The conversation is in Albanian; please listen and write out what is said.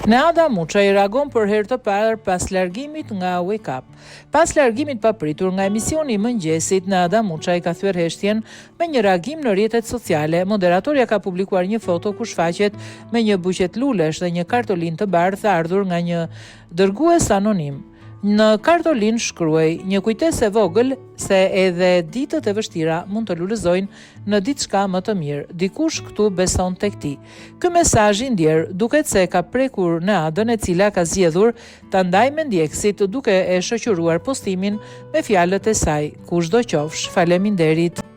Neada Muçaj reagon për herë të parë pas largimit nga Wake Up. Pas largimit papritur nga emisioni i mëngjesit, Neada Muçaj ka thyer heshtjen me një reagim në rrjetet sociale. Moderatorja ka publikuar një foto ku shfaqet me një buqet lulesh dhe një kartolinë të bardhë ardhur nga një dërgues anonim. Në kartolinë shkruaj një kujtesë e vogël se edhe ditët e vështira mund të lulëzojnë në diçka më të mirë. Dikush këtu beson tek ti. Ky mesazh i ndjer duket se ka prekur Neadën, e cila ka zgjedhur ta ndajë me ndjekësit duke e shoqëruar postimin me fjalët e saj: kushdo qofsh, faleminderit.